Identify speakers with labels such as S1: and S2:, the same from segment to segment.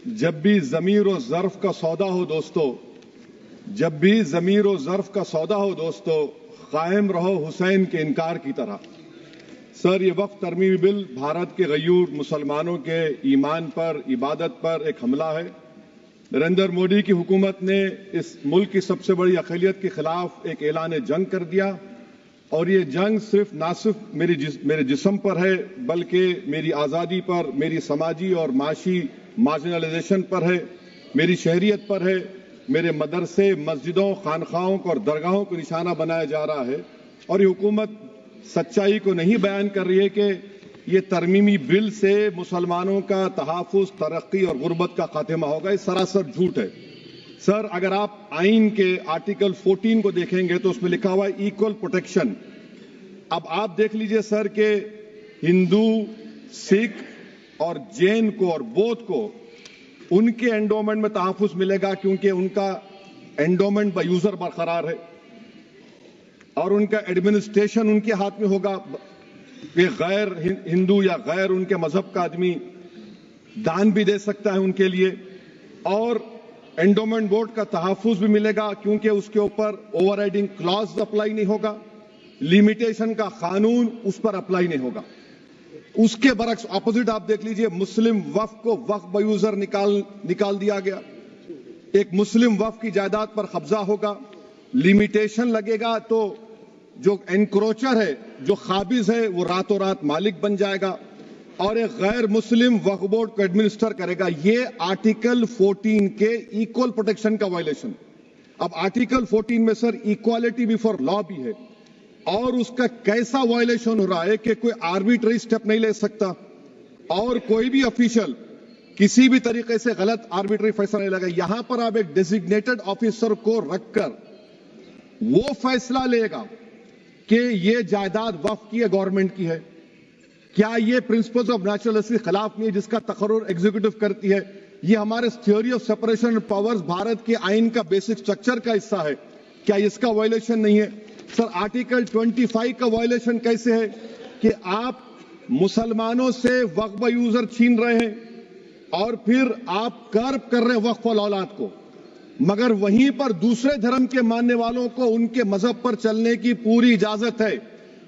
S1: जब भी ज़मीर और ज़र्फ का सौदा हो दोस्तों, जब भी ज़मीर और ज़र्फ का सौदा हो दोस्तों, कायम रहो हुसैन के इनकार की तरह। सर, ये वक्फ तरमीमी बिल भारत के गयूर मुसलमानों के ईमान पर, इबादत पर एक हमला है। नरेंद्र मोदी की हुकूमत ने इस मुल्क की सबसे बड़ी अक़लियत के खिलाफ एक ऐलान जंग कर दिया और ये जंग ना सिर्फ मेरे जिस्म पर है, बल्कि मेरी आज़ादी पर, मेरी समाजी और माशी मार्जिनलाइजेशन पर है, मेरी शहरियत पर है, मेरे मदरसे, मस्जिदों, खानखाहों और दरगाहों को निशाना बनाया जा रहा है। और ये हुकूमत सच्चाई को नहीं बयान कर रही है कि ये तरमीमी बिल से मुसलमानों का तहफ़्फ़ुज़, तरक्की और गुर्बत का खात्मा होगा। ये सरासर झूठ है। सर, अगर आप आइन के आर्टिकल 14 को देखेंगे तो उसमें लिखा हुआ है इक्वल प्रोटेक्शन। अब आप देख लीजिए सर के हिंदू, सिख और जैन को और बौद्ध को उनके एंडोमेंट में तहफ़्फ़ुज़ मिलेगा क्योंकि उनका एंडोमेंट बाय यूजर बरकरार है और उनका एडमिनिस्ट्रेशन उनके हाथ में होगा। कि गैर हिंदू या गैर उनके मजहब का आदमी दान भी दे सकता है उनके लिए, और एंडोमेंट बोर्ड का तहफ़्फ़ुज़ भी मिलेगा क्योंकि उसके ऊपर ओवरराइडिंग क्लॉज अप्लाई नहीं होगा, लिमिटेशन का कानून उस पर अप्लाई नहीं होगा। उसके बरक्स ऑपोजिट आप देख लीजिए, मुस्लिम वक्फ को वक्फ बाय यूजर निकाल दिया गया। एक मुस्लिम वक्फ की जायदाद पर कब्जा होगा, लिमिटेशन लगेगा तो जो एनक्रोचर है, जो खाबिज है, वो रातों रात मालिक बन जाएगा और एक गैर मुस्लिम वक्फ बोर्ड को एडमिनिस्टर करेगा। ये आर्टिकल 14 के इक्वल प्रोटेक्शन का वायलेशन। अब आर्टिकल 14 में सर इक्वालिटी बिफोर लॉ भी है और उसका कैसा वायलेशन हो रहा है कि कोई आर्बिट्ररी स्टेप नहीं ले सकता और कोई भी ऑफिशियल किसी भी तरीके से गलत आर्बिट्ररी फैसला नहीं लगा। यहां पर आप एक डेजिग्नेटेड ऑफिसर को रखकर वो फैसला लेगा कि ये जायदाद वक्फ की है, गवर्नमेंट की है। क्या ये प्रिंसिपल्स ऑफ नेचुरलिटी के खिलाफ नहीं है जिसका तकर्रुर एग्जीक्यूटिव करती है? ये हमारे theory of separation of powers Bharat के आइन का बेसिक स्ट्रक्चर का हिस्सा है। क्या इसका वायलेशन नहीं है? सर, आर्टिकल 25 का वायलेशन कैसे है कि आप मुसलमानों से वक्फ बाय यूजर छीन रहे हैं और फिर आप कर्ब कर रहे हैं वक्फ वाल औलाद को, मगर वहीं पर दूसरे धर्म के मानने वालों को उनके मजहब पर चलने की पूरी इजाजत है।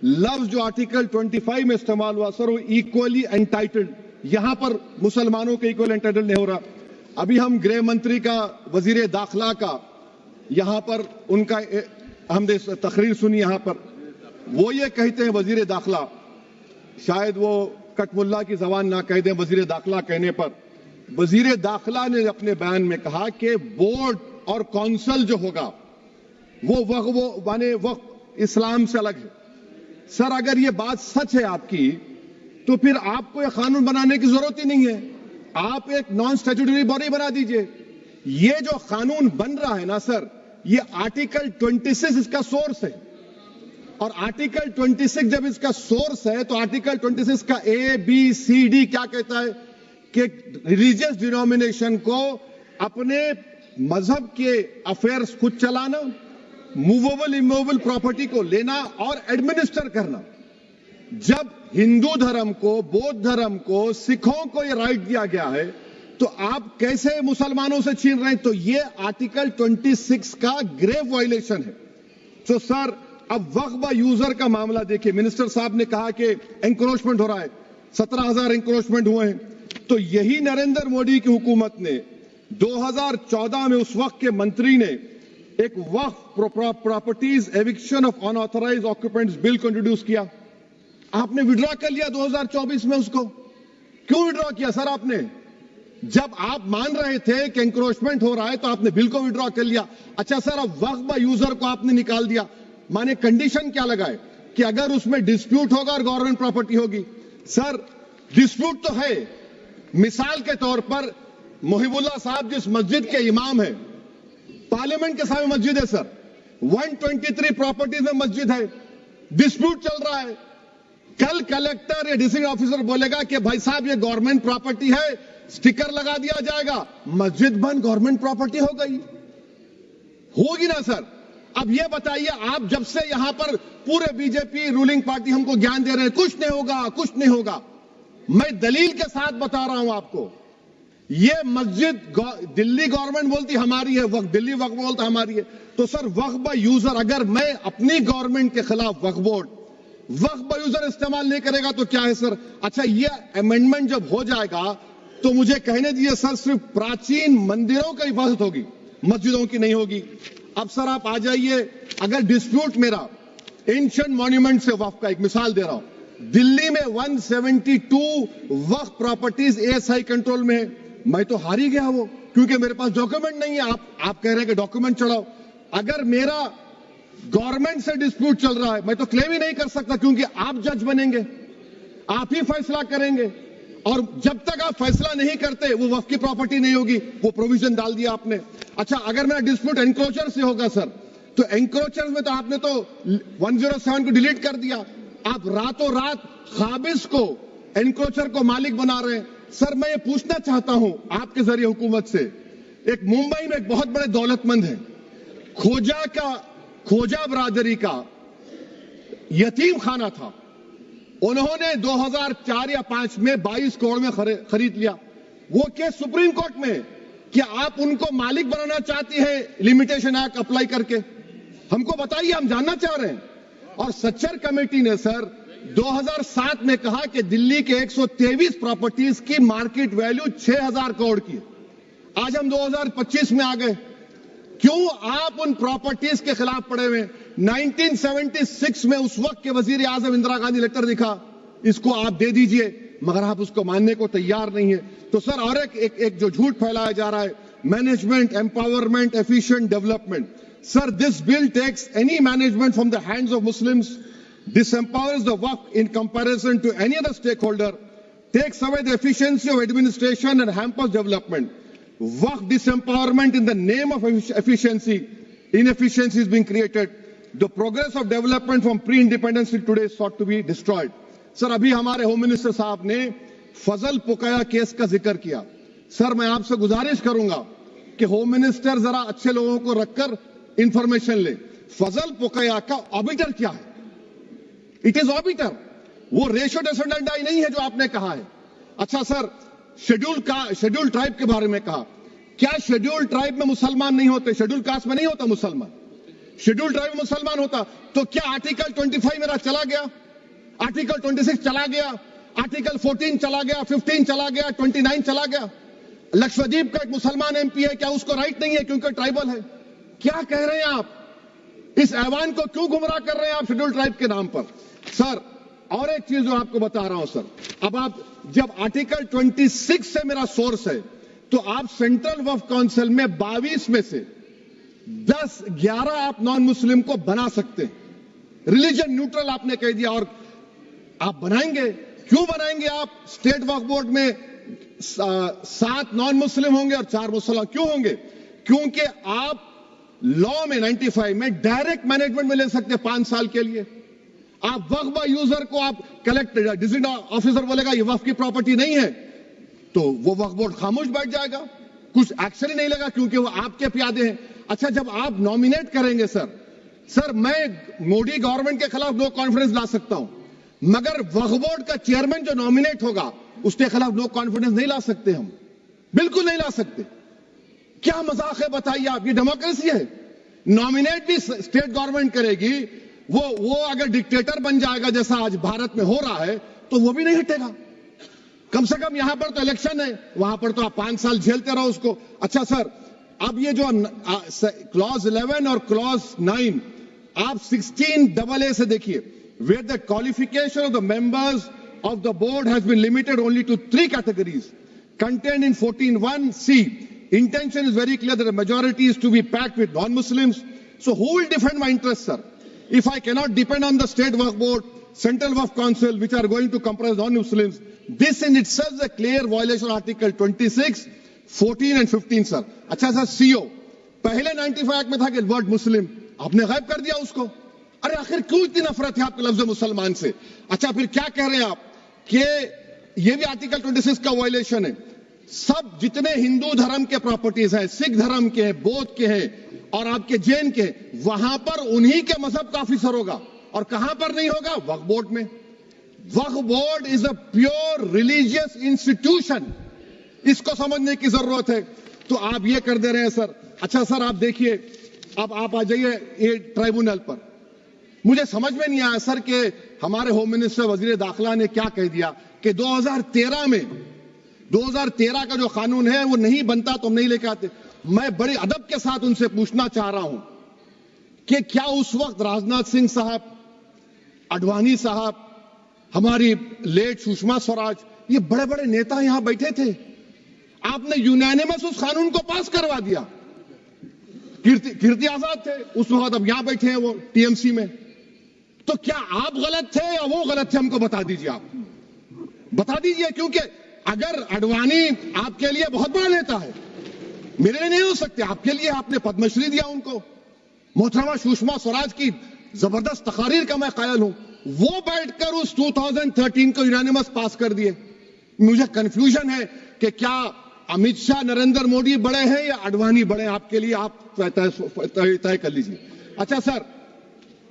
S1: लफ्ज जो आर्टिकल 25 में इस्तेमाल हुआ सर, वो इक्वली एंटाइटल्ड, यहां पर मुसलमानों के इक्वल एंटाइटल्ड नहीं हो रहा। अभी हम गृह मंत्री का, वजीर दाखिला का यहां पर उनका हमने तकरीर सुनी, यहां पर वो ये कहते हैं, वजीर दाखिला, शायद वो कटमुल्ला की जबान ना कह दें, वजीर दाखिला कहने पर वजीर दाखिला ने अपने बयान में कहा कि बोर्ड और काउंसिल जो होगा वो माने वक्फ इस्लाम से अलग है। सर, अगर ये बात सच है आपकी तो फिर आपको ये कानून बनाने की जरूरत ही नहीं है, आप एक नॉन स्टैट्यूटरी बॉडी बना दीजिए। ये जो कानून बन रहा है ना सर, ये आर्टिकल 26 इसका सोर्स है और आर्टिकल 26 जब इसका सोर्स है तो आर्टिकल 26 का ABCD क्या कहता है कि रिलीजियस डिनोमिनेशन को अपने मजहब के अफेयर्स खुद चलाना, मूवेबल इमूवेबल प्रॉपर्टी को लेना और एडमिनिस्टर करना। जब हिंदू धर्म को, बौद्ध धर्म को, सिखों को यह राइट दिया गया है तो आप कैसे मुसलमानों से छीन रहे हैं? तो यह आर्टिकल 26 का ग्रेव वायलेशन है। तो सर, अब वक्फ बाय यूजर का मामला देखिए, मिनिस्टर साहब ने कहा कि एंक्रोचमेंट हो रहा है, 17,000 एंक्रोचमेंट हुए हैं। तो यही नरेंद्र मोदी की हुकूमत ने 2014 में उस वक्त के मंत्री ने एक Waqf properties eviction of unauthorised occupants bill को इंट्रोड्यूस किया। आपने विड्रॉ कर लिया 2024 में उसको। क्यों विड्रॉ किया सर आपने? जब आप मान रहे थे कि एंक्रोचमेंट हो रहा है तो आपने बिल को विड्रॉ कर लिया। अच्छा सर, अब वक्फ बाय यूजर को आपने निकाल दिया, माने कंडीशन क्या लगाए कि अगर उसमें डिस्प्यूट होगा और गवर्नमेंट प्रॉपर्टी होगी। सर, डिस्प्यूट तो है। मिसाल के तौर पर मोहिबुल्लाह साहब जिस मस्जिद के इमाम है, पार्लियामेंट के सामने मस्जिद है सर, 123 प्रॉपर्टीज में मस्जिद है, डिस्प्यूट चल रहा है। कल कलेक्टर या डिस्ट्रिक्ट ऑफिसर बोलेगा कि भाई साहब ये गवर्नमेंट प्रॉपर्टी है, स्टिकर लगा दिया जाएगा, मस्जिद बंद, गवर्नमेंट प्रॉपर्टी हो गई, होगी ना सर? अब ये बताइए, आप जब से यहां पर पूरे बीजेपी रूलिंग पार्टी हमको ज्ञान दे रहे हैं कुछ नहीं होगा, कुछ नहीं होगा, मैं दलील के साथ बता रहा हूं आपको ये मस्जिद दिल्ली गवर्नमेंट बोलती हमारी है, वक्फ दिल्ली वक्फ बोलता हमारी है। तो सर वक्फ बाय यूजर, अगर मैं अपनी गवर्नमेंट के खिलाफ वक्फ बोर्ड वक्फ बाय यूजर इस्तेमाल नहीं करेगा तो क्या है सर? अच्छा, ये अमेंडमेंट जब हो जाएगा तो मुझे कहने दीजिए सर, सिर्फ प्राचीन मंदिरों की हिफाजत होगी, मस्जिदों की नहीं होगी। अब सर आप आ जाइए, अगर डिस्प्यूट मेरा एंशिएंट मॉन्यूमेंट से वक्फ का, एक मिसाल दे रहा हूं, दिल्ली में 172 वक्फ प्रॉपर्टीज एएसआई कंट्रोल में है, मैं तो हार ही गया वो, क्योंकि मेरे पास डॉक्यूमेंट नहीं है। आप कह रहे हैं कि डॉक्यूमेंट चढ़ाओ। अगर मेरा गवर्नमेंट से डिस्प्यूट चल रहा है, मैं तो क्लेम ही नहीं कर सकता, क्योंकि आप जज बनेंगे, आप ही फैसला करेंगे, और जब तक आप फैसला नहीं करते वो वक्फ की प्रॉपर्टी नहीं होगी। वो प्रोविजन डाल दिया आपने। अच्छा, अगर मेरा डिस्प्यूट एनक्रोचर से होगा सर, तो एनक्रोचर में तो आपने तो 107 को डिलीट कर दिया। आप रातों रात खाबिज को, एनक्रोचर को मालिक बना रहे हैं। सर मैं ये पूछना चाहता हूं आपके जरिए हुकूमत से, एक मुंबई में एक बहुत बड़े दौलतमंद है, खोजा बरादरी का यतीम खाना था, उन्होंने 2004 या 5 में 22 करोड़ में खरीद लिया। वो केस सुप्रीम कोर्ट में, क्या आप उनको मालिक बनाना चाहती है लिमिटेशन एक्ट अप्लाई करके? हमको बताइए, हम जानना चाह रहे हैं। और सच्चर कमेटी ने सर 2007 में कहा कि दिल्ली के 123 प्रॉपर्टीज की मार्केट वैल्यू 6000 करोड़ की। आज हम 2025 में आ गए, क्यों आप उन प्रॉपर्टीज के खिलाफ पड़े हुए? 1976 में उस वक्त के वजीर आजम इंदिरा गांधी लेटर लिखा, इसको आप दे दीजिए, मगर आप उसको मानने को तैयार नहीं है। तो सर और एक जो झूठ फैलाया जा रहा है, management, empowerment, efficient development. Sir this bill takes any management from the hands of Muslims, disempowers the waqf in comparison to any other stakeholder, takes away the efficiency of administration and hampers development. Waqf disempowerment in the name of efficiency, inefficiency is being created. The progress of development from pre-independence till today is sought to be destroyed. Sir अभी हमारे home minister साहब ने फजल पुकाया case का जिक्र किया। Sir मैं आपसे गुजारिश करूंगा कि होम मिनिस्टर जरा अच्छे लोगों को रखकर इंफॉर्मेशन ले। फजल पुकाया का ऑबिटर क्या है? इट इज ऑबिटर, वो रेशियो डिसेंडेंटाई नहीं है जो आपने कहा है। अच्छा सर, शेड्यूल ट्राइब के बारे में कहा, क्या शेड्यूल ट्राइब में मुसलमान नहीं होते? शेड्यूल कास्ट में नहीं होता मुसलमान, शेड्यूल ट्राइब में मुसलमान होता। तो क्या आर्टिकल 25 मेरा चला गया, आर्टिकल 26 चला गया, आर्टिकल 14 चला गया, 15 चला गया, 29 चला गया? लक्षद्वीप का एक मुसलमान एमपी है, क्या उसको राइट नहीं है क्योंकि ट्राइबल है? क्या कह रहे हैं आप? इस ऐवान को क्यों गुमराह कर रहे हैं आप शेड्यूल ट्राइब के नाम पर? सर और एक चीज जो आपको बता रहा हूं सर, अब आप जब आर्टिकल 26 से मेरा सोर्स है, तो आप सेंट्रल वक्फ काउंसिल में 22 में से 11 आप नॉन मुस्लिम को बना सकते हैं। रिलीजन न्यूट्रल आपने कह दिया, और आप बनाएंगे, क्यों बनाएंगे आप? स्टेट वक्फ बोर्ड में 7 नॉन मुस्लिम होंगे और 4 मुसलमान क्यों होंगे? क्योंकि आप लॉ में 95 में डायरेक्ट मैनेजमेंट में ले सकते 5 साल के लिए। आप वक्फ बाय यूजर को आप कलेक्ट डिस्ट्रिक्ट ऑफिसर बोलेगा ये वक्फ की प्रॉपर्टी नहीं है, तो वो वक्फ बोर्ड खामोश बैठ जाएगा, कुछ एक्शन ही नहीं लेगा, क्योंकि वो आपके प्यादे हैं। अच्छा, जब आप नॉमिनेट करेंगे सर मैं मोदी गवर्नमेंट के खिलाफ नो कॉन्फिडेंस ला सकता हूं, मगर वक्फ बोर्ड का चेयरमैन जो नॉमिनेट होगा उसके खिलाफ नो कॉन्फिडेंस नहीं ला सकते, हम बिल्कुल नहीं ला सकते। क्या मजाक है बताइए आप? ये डेमोक्रेसी है। नॉमिनेट भी स्टेट गवर्नमेंट करेगी, वो अगर डिक्टेटर बन जाएगा जैसा आज भारत में हो रहा है, तो वो भी नहीं हटेगा। कम से कम यहां पर तो इलेक्शन है, वहां पर तो आप 5 साल झेलते रहो उसको। अच्छा सर, अब ये जो क्लॉज 11 और क्लॉज 9 आप 16AA से देखिए, where the qualification of the members of the board has been limited only to 3 categories contained in 14(1)(c). Intention is very clear that a majority is to be packed with non-Muslims. So who will defend my interests, sir? If I cannot depend on the state waqf board, central waqf council, which are going to comprise non-Muslims, this in itself is a clear violation of Article 26, 14 and 15, sir. अच्छा sir, CO पहले 95 act में था कि word मुस्लिम, आपने गायब कर दिया उसको। अरे आखिर क्यों इतनी नफरत है आपके लफ्ज मुसलमान से? अच्छा फिर क्या कह रहे हैं आप कि ये भी आर्टिकल 26 का वायलेशन है? सब जितने हिंदू धर्म के प्रॉपर्टीज हैं, सिख धर्म के हैं, बौद्ध के हैं और आपके जैन के, वहां पर उन्हीं के मजहब का ऑफिसर होगा। और कहां पर नहीं होगा? वक्फ बोर्ड में। Waqf board is a pure religious institution. इसको समझने की जरूरत है। तो आप ये कर दे रहे हैं सर। अच्छा सर, आप देखिए, अब आप आ जाइए ये ट्राइब्यूनल पर। मुझे समझ में नहीं आया सर कि हमारे होम मिनिस्टर वजीर दाखिला ने क्या कह दिया कि 2013 का जो कानून है वो नहीं बनता तो हम नहीं लेके आते। मैं बड़े अदब के साथ उनसे पूछना चाह रहा हूं कि क्या उस वक्त राजनाथ सिंह साहब, आडवाणी साहब, हमारी लेट सुषमा स्वराज, ये बड़े बड़े नेता यहां बैठे थे? आपने यूनानिमस उस कानून को पास करवा दिया। कीर्ति आजाद थे उस वक्त, अब यहां बैठे हैं वो टीएमसी में। तो क्या आप गलत थे या वो गलत थे? हमको बता दीजिए, आप बता दीजिए। क्योंकि अगर आडवाणी आपके लिए बहुत बड़ा नेता है, मेरे लिए नहीं हो सकते, आपके लिए आपने पद्मश्री दिया उनको। मोहतरमा सुषमा स्वराज की जबरदस्त तकारीर का मैं कायल हूं, वो बैठकर उस 2013 को यूनानिमस पास कर दिए। मुझे कंफ्यूजन है कि क्या अमित शाह, नरेंद्र मोदी बड़े हैं या आडवाणी बड़े हैं? आपके लिए आप तय कर लीजिए। अच्छा सर,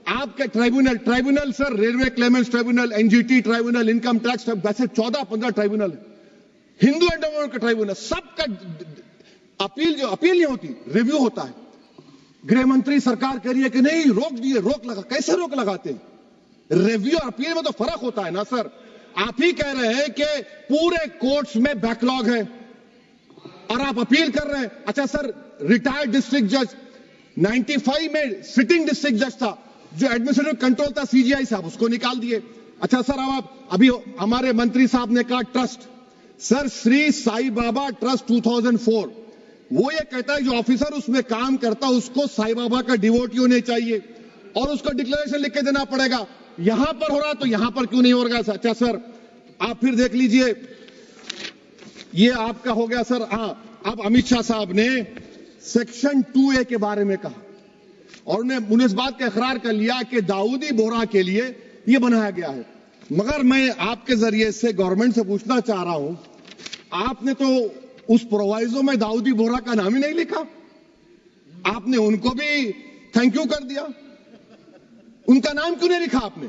S1: आपके tribunal sir, railway Clements tribunal, NGT tribunal, income tax, वैसे 14-15 ट्राइब्यूनल है, हिंदू एंडोमेंट का ट्राइब्यूनल, सबका अपील नहीं होती, रिव्यू होता है। गृह मंत्री सरकार कह रही है कि नहीं, रोक दिए, रोक लगा। कैसे रोक लगाते हैं? रिव्यू और अपील में तो फर्क होता है ना सर। आप ही कह रहे हैं कि पूरे कोर्ट्स में बैकलॉग है और आप अपील कर रहे हैं। अच्छा सर, रिटायर्ड डिस्ट्रिक्ट जज 95 में सिटिंग डिस्ट्रिक्ट जज था, जो एडमिनिस्ट्रेटिव कंट्रोल था सीजीआई साहब, उसको निकाल दिए। अच्छा सर, अब आप अभी हमारे मंत्री साहब ने कहा trust, sir Shri Sai Baba trust 2004, वो ये कहता है जो ऑफिसर उसमें काम करता है उसको साई बाबा का डिवोटी होने चाहिए और उसको डिक्लेरेशन लिख के देना पड़ेगा। यहां पर हो रहा तो यहां पर क्यों नहीं हो रहा? अच्छा सर, आप फिर देख लीजिए, ये आपका हो गया सर। अब अमित शाह साहब ने सेक्शन 2A के बारे में कहा और उन्होंने इस बात का इकरार कर लिया कि दाऊदी बोहरा के लिए यह बनाया गया है। मगर मैं आपके जरिए से गवर्नमेंट से पूछना चाह रहा हूं, आपने तो उस प्रोवाइजो में दाऊदी बोहरा का नाम ही नहीं लिखा, आपने उनको भी थैंक यू कर दिया, उनका नाम क्यों नहीं लिखा आपने?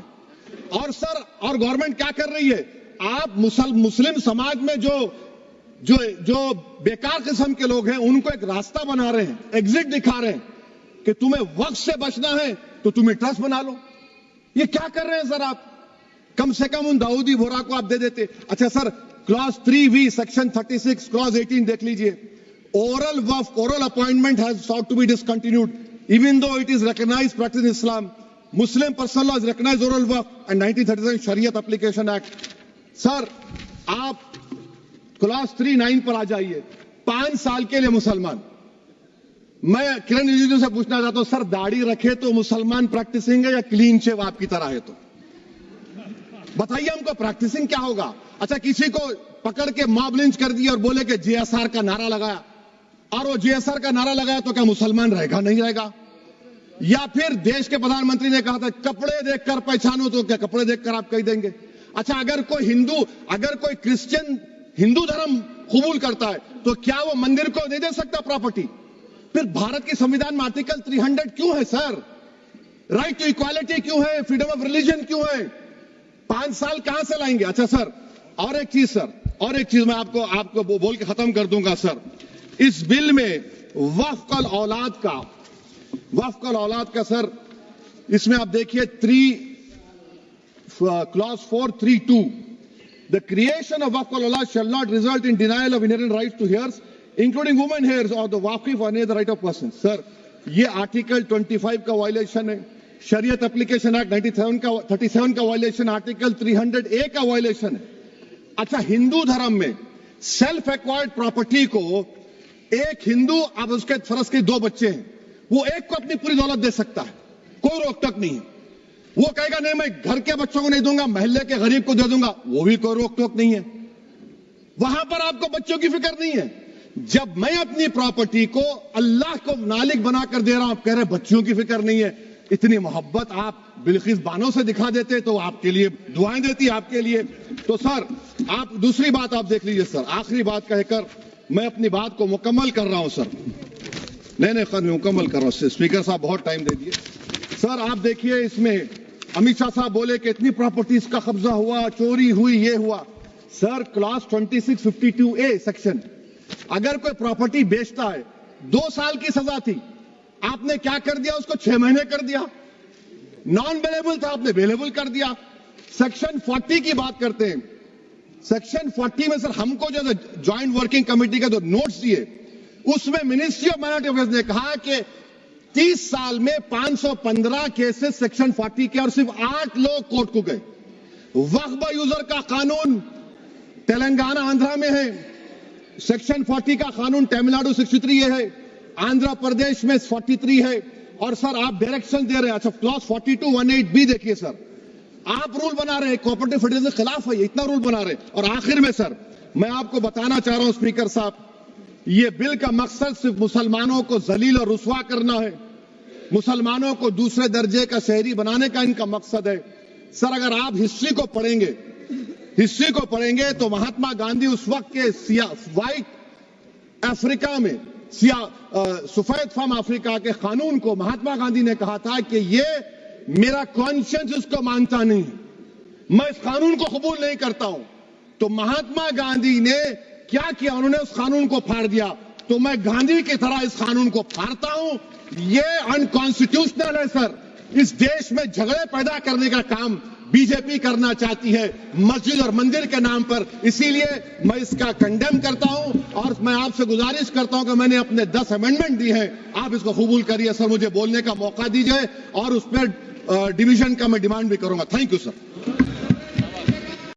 S1: और सर, और गवर्नमेंट क्या कर रही है? आप मुस्लिम समाज में जो बेकार किस्म के लोग हैं उनको एक रास्ता बना रहे हैं, एग्जिट दिखा रहे हैं कि तुम्हें वक्त से बचना है तो तुम्हें ट्रस्ट बना लो। ये क्या कर रहे हैं सर आप? कम से कम उन दाऊदी बोहरा को आप दे देते। अच्छा sir, clause 3V section 36 clause 18 देख लीजिए। Oral waqf, oral appointment has sought to be discontinued even though it is recognized practice in Islam. Muslim personal law is recognized oral waqf and 1937 Shariat Application Act. Sir, आप clause 3(9) पर आ जाइए। 5 साल के लिए मुसलमान, मैं किरण रिजिजू से पूछना चाहता हूं, सर दाढ़ी रखे तो मुसलमान प्रैक्टिसिंग है या क्लीन शेव आपकी तरह है? तो बताइए हमको, प्रैक्टिसिंग क्या होगा? अच्छा, किसी को पकड़ के मॉब लिंच कर दिया और बोले कि JSR का नारा लगाया, और वो JSR का नारा लगाया तो क्या मुसलमान रहेगा? नहीं रहेगा। या फिर देश के प्रधानमंत्री ने कहा था कपड़े देखकर पहचानो, तो क्या कपड़े देखकर आप कह देंगे? अच्छा, अगर कोई क्रिश्चियन हिंदू धर्म कबूल करता है तो क्या वो मंदिर को दे सकता प्रॉपर्टी? फिर भारत के संविधान में आर्टिकल 300 क्यों है सर? राइट टू इक्वालिटी क्यों है? फ्रीडम ऑफ रिलीजन क्यों है? 5 साल कहां से लाएंगे? अच्छा सर, और एक चीज मैं आपको बोल के खत्म कर दूंगा सर। इस बिल में वक्फ औलाद का सर, इसमें आप देखिए clause 4(3)(2), the creation of waqf al-awlad shall not result in denial of inherent rights to heirs, including women heirs or the waqif or any other right of person. Sir, ये article 25 का violation है, शरीयत application act 37 का violation, article 300A का violation है। अच्छा, हिंदू धर्म में सेल्फ एक्वायर्ड प्रॉपर्टी को एक हिंदू, अब उसके फर्ज के 2 बच्चे हैं, वो एक को अपनी पूरी दौलत दे सकता है, कोई रोक टोक नहीं है। वो कहेगा नहीं मैं घर के बच्चों को नहीं दूंगा, मोहल्ले के गरीब को दे दूंगा, वो भी कोई रोक टोक नहीं है। वहां पर आपको बच्चों की फिक्र नहीं है। जब मैं अपनी प्रॉपर्टी को अल्लाह को मालिक बनाकर दे रहा हूं, आप कह रहे बच्चों की फिक्र नहीं है। इतनी मोहब्बत आप बिल्किस बानो से दिखा देते तो आपके लिए दुआएं देती आपके लिए। तो सर, आप दूसरी बात आप देख लीजिए सर, आखिरी बात कहकर मैं अपनी बात को मुकम्मल कर रहा हूं सर। नहीं खैर, मैं मुकम्मल कर रहा हूं। स्पीकर साहब बहुत टाइम दे दिए। सर आप देखिए, इसमें अमित शाह साहब बोले कि इतनी प्रॉपर्टीज का कब्जा हुआ, चोरी हुई, ये हुआ। सर क्लॉज 2652A सेक्शन, अगर कोई प्रॉपर्टी बेचता है 2 साल की सजा थी, आपने क्या कर दिया, उसको 6 महीने कर दिया। नॉन बेलेबल था, आपने बेलेबल कर दिया। सेक्शन 40 की बात करते हैं। सेक्शन 40 में सर हमको जो ज्वाइंट वर्किंग कमेटी का जो नोट्स दिए, उसमें मिनिस्ट्री ऑफ माइनॉरिटी अफेयर्स ने कहा कि 30 साल में 515 केसेस सेक्शन 40 के और सिर्फ 8 लोग कोर्ट को गए। वक्फ यूजर का कानून तेलंगाना आंध्रा में है, सेक्शन 40 का कानून तमिलनाडु 63 है, आंध्र प्रदेश में 43 है। और सर आप डायरेक्शन दे रहे हैं, अच्छा क्लॉज 4218B देखिए सर, आप रूल बना रहे हैं, कोऑपरेटिव फेडरलिज्म के खिलाफ है, इतना रूल बना रहे हैं। और आखिर में सर मैं आपको बताना चाह रहा हूं स्पीकर साहब, ये बिल का मकसद सिर्फ मुसलमानों को जलील और रुस्वा करना है, मुसलमानों को दूसरे दर्जे का शहरी बनाने का इनका मकसद है। सर अगर आप हिस्ट्री को पढ़ेंगे तो महात्मा गांधी उस वक्त के व्हाइट अफ्रीका में सफेद फम अफ्रीका के कानून को महात्मा गांधी ने कहा था कि ये मेरा कॉन्शियंस इसको मानता नहीं, मैं इस कानून को कबूल नहीं करता हूं। तो महात्मा गांधी ने क्या किया, उन्होंने उस कानून को फाड़ दिया। तो मैं गांधी की तरह इस कानून को फाड़ता हूं। ये अनकॉन्स्टिट्यूशनल है सर। इस देश में झगड़े पैदा करने का काम बीजेपी करना चाहती है मस्जिद और मंदिर के नाम पर, इसीलिए मैं इसका कंडेम करता हूं। और मैं आपसे गुजारिश करता हूं कि मैंने अपने 10 अमेंडमेंट दी हैं, आप इसको कबूल करिए सर, मुझे बोलने का मौका दीजिए और उस पर डिवीजन का मैं डिमांड भी करूंगा। Thank you sir.